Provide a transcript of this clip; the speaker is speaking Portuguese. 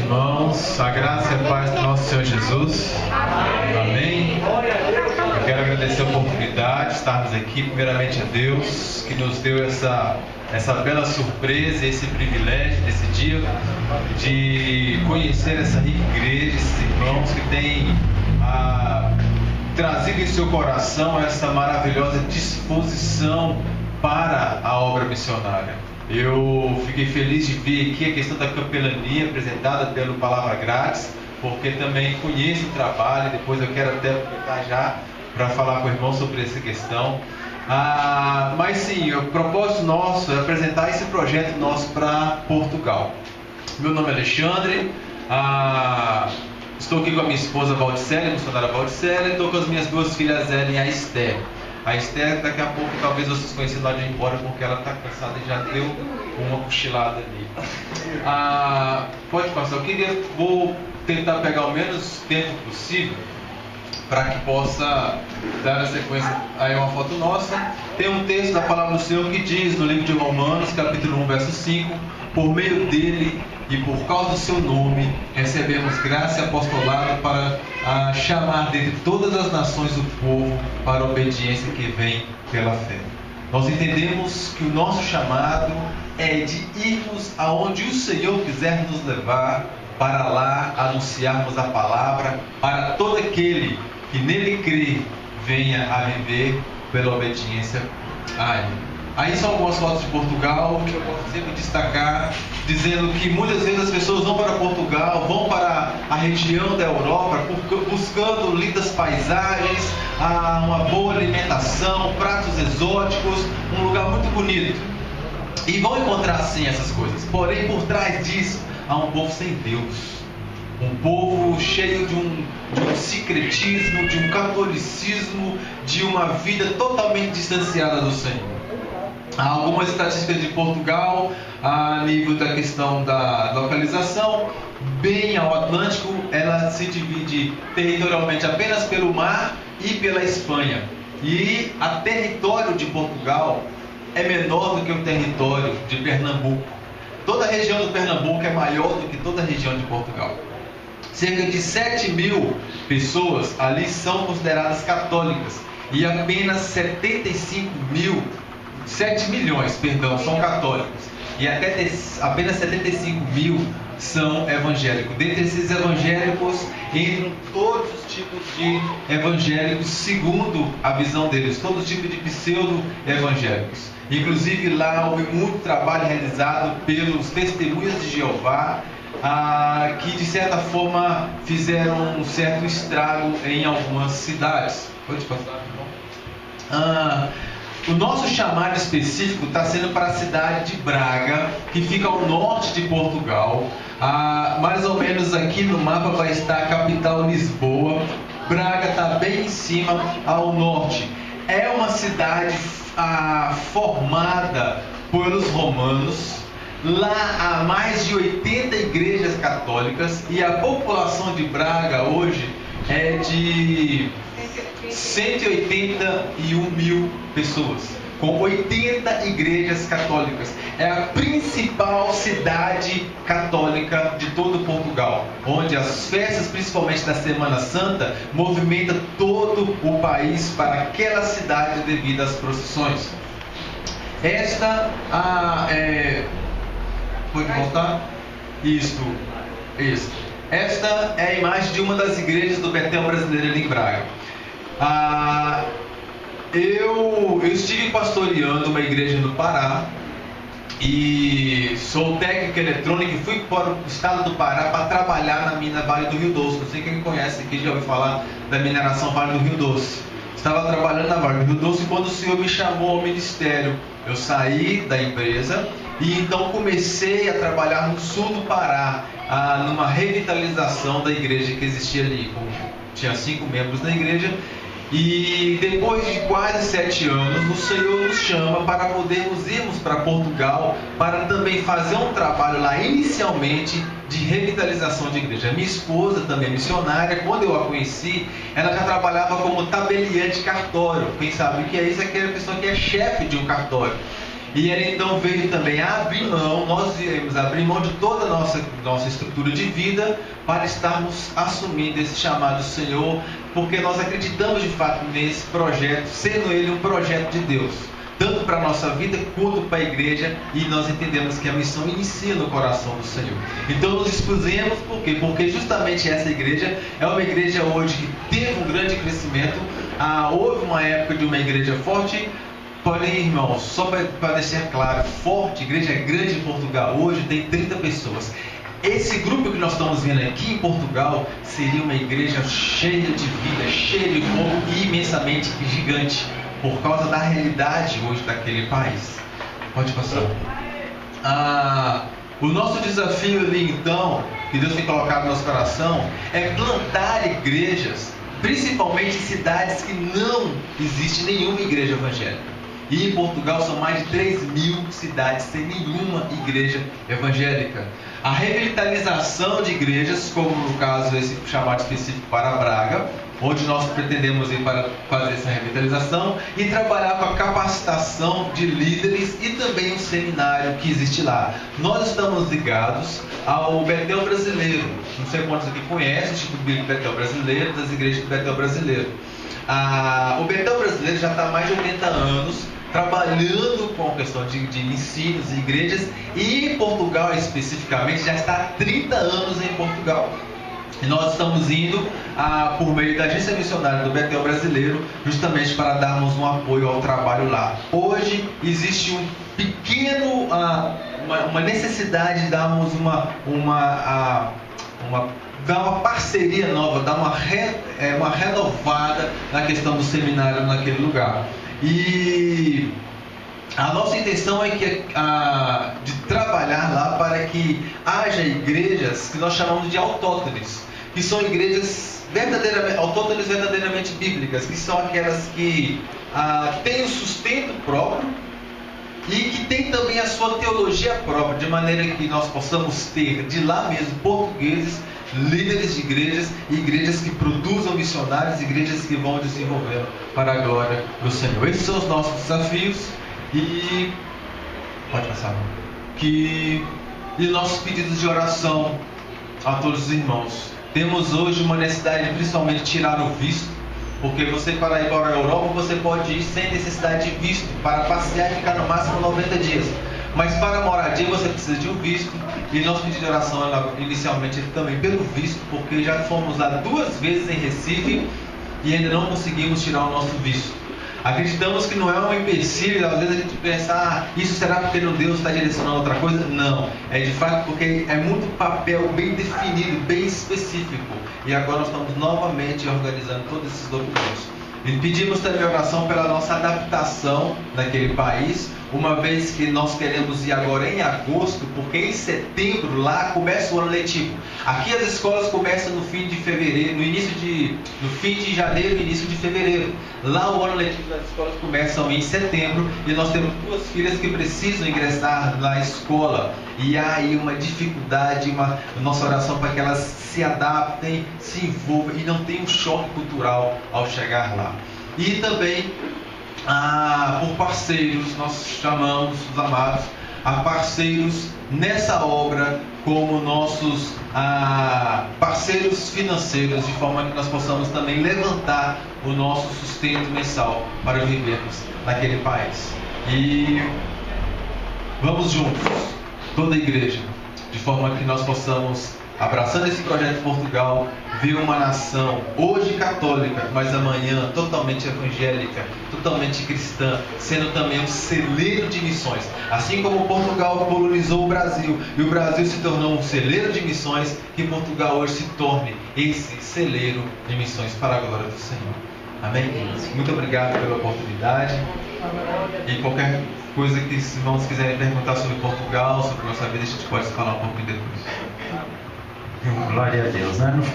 irmãos, a graça e a paz do nosso Senhor Jesus. Amém. Eu quero agradecer a oportunidade de estarmos aqui, primeiramente a Deus, que nos deu essa bela surpresa, esse privilégio desse dia, de conhecer essa rica igreja, esses irmãos que têm trazido em seu coração essa maravilhosa disposição para a obra missionária. Eu fiquei feliz de ver aqui a questão da capelania apresentada pelo Palavra Grátis, porque também conheço o trabalho, depois eu quero até aproveitar já para falar com o irmão sobre essa questão. Mas sim, o propósito nosso é apresentar esse projeto nosso para Portugal. Meu nome é Alexandre, estou aqui com a minha esposa Valdicelia, a missionária Valdicelia, e estou com as minhas duas filhas Ellen e a Esther. A Esther, daqui a pouco, talvez vocês conheçam lá de ir embora, porque ela está cansada e já deu uma cochilada ali. Pode passar. Vou tentar pegar o menos tempo possível para que possa dar a sequência. Aí uma foto nossa. Tem um texto da Palavra do Senhor que diz, no livro de Romanos, capítulo 1, verso 5, por meio dele e por causa do seu nome, recebemos graça e apostolado para chamar dentre todas as nações do povo para a obediência que vem pela fé. Nós entendemos que o nosso chamado é de irmos aonde o Senhor quiser nos levar, para lá anunciarmos a palavra, para todo aquele que nele crê, venha a viver pela obediência a Ele. Aí são algumas fotos de Portugal que eu posso sempre destacar, dizendo que muitas vezes as pessoas vão para Portugal, vão para a região da Europa, buscando lindas paisagens, uma boa alimentação, pratos exóticos, um lugar muito bonito. E vão encontrar sim essas coisas. Porém, por trás disso, há um povo sem Deus. Um povo cheio de um secretismo, de um catolicismo, de uma vida totalmente distanciada do Senhor. Há algumas estatísticas de Portugal a nível da questão da localização. Bem ao Atlântico, ela se divide territorialmente apenas pelo mar e pela Espanha. E a território de Portugal é menor do que o território de Pernambuco. Toda a região do Pernambuco é maior do que toda a região de Portugal. Cerca de 7 mil pessoas ali são consideradas católicas e apenas 7 milhões são católicos e apenas 75 mil são evangélicos. Dentre esses evangélicos entram todos os tipos de evangélicos segundo a visão deles, todos os tipos de pseudo-evangélicos. Inclusive lá houve muito trabalho realizado pelos testemunhas de Jeová, que de certa forma fizeram um certo estrago em algumas cidades. Pode passar, irmão? O nosso chamado específico está sendo para a cidade de Braga, que fica ao norte de Portugal. Mais ou menos aqui no mapa vai estar a capital Lisboa. Braga está bem em cima ao norte. É uma cidade formada pelos romanos. Lá há mais de 80 igrejas católicas e a população de Braga hoje é de 181 mil pessoas, com 80 igrejas católicas. É a principal cidade católica de todo Portugal, onde as festas, principalmente da Semana Santa, movimentam todo o país para aquela cidade devido às procissões. Esta pode voltar? Isso. Esta é a imagem de uma das igrejas do Betel brasileiro ali em Braga. Eu estive pastoreando uma igreja no Pará e sou técnico eletrônico e fui para o estado do Pará para trabalhar na mina Vale do Rio Doce. Não sei quem conhece aqui, já ouviu falar da mineração Vale do Rio Doce. Estava trabalhando na Vale do Rio Doce quando o Senhor me chamou ao ministério. Eu saí da empresa e então comecei a trabalhar no sul do Pará, numa revitalização da igreja que existia ali. Tinha 5 membros na igreja. E depois de quase 7 anos, o Senhor nos chama para podermos irmos para Portugal, para também fazer um trabalho lá inicialmente de revitalização de igreja. Minha esposa, também missionária, quando eu a conheci, ela já trabalhava como tabeliã de cartório. Quem sabe o que é isso? É aquela pessoa que é chefe de um cartório. E ele então veio também abrir mão, nós viemos abrir mão de toda a nossa estrutura de vida para estarmos assumindo esse chamado do Senhor, porque nós acreditamos de fato nesse projeto, sendo ele um projeto de Deus, tanto para a nossa vida quanto para a igreja, e nós entendemos que a missão inicia no coração do Senhor. Então nos dispusemos, por quê? Porque justamente essa igreja é uma igreja hoje que teve um grande crescimento. Houve uma época de uma igreja forte, porém, irmãos, só para deixar claro, forte, igreja grande em Portugal, hoje tem 30 pessoas. Esse grupo que nós estamos vendo aqui em Portugal seria uma igreja cheia de vida, cheia de fogo e imensamente gigante, por causa da realidade hoje daquele país. Pode passar. O nosso desafio ali então, que Deus tem colocado no nosso coração, é plantar igrejas, principalmente em cidades que não existe nenhuma igreja evangélica. E em Portugal são mais de 3.000 cidades sem nenhuma igreja evangélica. A revitalização de igrejas, como no caso esse chamado específico para Braga, onde nós pretendemos ir para fazer essa revitalização e trabalhar com a capacitação de líderes e também um seminário que existe lá. Nós estamos ligados ao Betel Brasileiro. Não sei quantos aqui conhecem o Instituto Bíblico Betel Brasileiro, das igrejas do Betel Brasileiro. O Betel Brasileiro já está há mais de 80 anos trabalhando com a questão de ensinos e igrejas, e em Portugal especificamente já está há 30 anos em Portugal. E nós estamos indo por meio da agência missionária do Betel Brasileiro, justamente para darmos um apoio ao trabalho lá. Hoje existe um pequeno, uma necessidade de darmos uma parceria nova, dar uma renovada na questão do seminário naquele lugar. E a nossa intenção é de trabalhar lá para que haja igrejas que nós chamamos de autóctones, que são igrejas verdadeiramente bíblicas, que são aquelas que têm o sustento próprio e que tem também a sua teologia própria, de maneira que nós possamos ter de lá mesmo portugueses, líderes de igrejas, e igrejas que produzam missionários, igrejas que vão desenvolvendo para a glória do Senhor. Esses são os nossos desafios e pode passar. E nossos pedidos de oração a todos os irmãos. Temos hoje uma necessidade de principalmente tirar o visto, porque você, para ir para a Europa, você pode ir sem necessidade de visto, para passear e ficar no máximo 90 dias. Mas para moradia você precisa de um visto, e nosso pedido de oração inicialmente também pelo visto, porque já fomos lá 2 vezes em Recife e ainda não conseguimos tirar o nosso visto. Acreditamos que não é um empecilho, às vezes a gente pensa, isso será porque Deus está direcionando outra coisa? Não, é de fato porque é muito papel bem definido, bem específico, e agora nós estamos novamente organizando todos esses documentos. E pedimos também oração pela nossa adaptação naquele país, uma vez que nós queremos ir agora em agosto, porque em setembro lá começa o ano letivo. Aqui as escolas começam no fim de fevereiro, no fim de janeiro e início de fevereiro. Lá o ano letivo das escolas começam em setembro, e nós temos 2 filhas que precisam ingressar na escola. E há aí uma dificuldade, nossa oração para que elas se adaptem, se envolvam e não tenham um choque cultural ao chegar lá. E também por parceiros, nós chamamos os amados a parceiros nessa obra como nossos parceiros financeiros, de forma que nós possamos também levantar o nosso sustento mensal para vivermos naquele país. E vamos juntos, toda a igreja, de forma que nós possamos, abraçando esse projeto de Portugal, ver uma nação hoje católica, mas amanhã totalmente evangélica, totalmente cristã, sendo também um celeiro de missões. Assim como Portugal colonizou o Brasil e o Brasil se tornou um celeiro de missões, que Portugal hoje se torne esse celeiro de missões para a glória do Senhor. Amém? Muito obrigado pela oportunidade. E qualquer coisa que os irmãos quiserem perguntar sobre Portugal, sobre a nossa vida, a gente pode falar um pouquinho depois. Glória a Deus, né?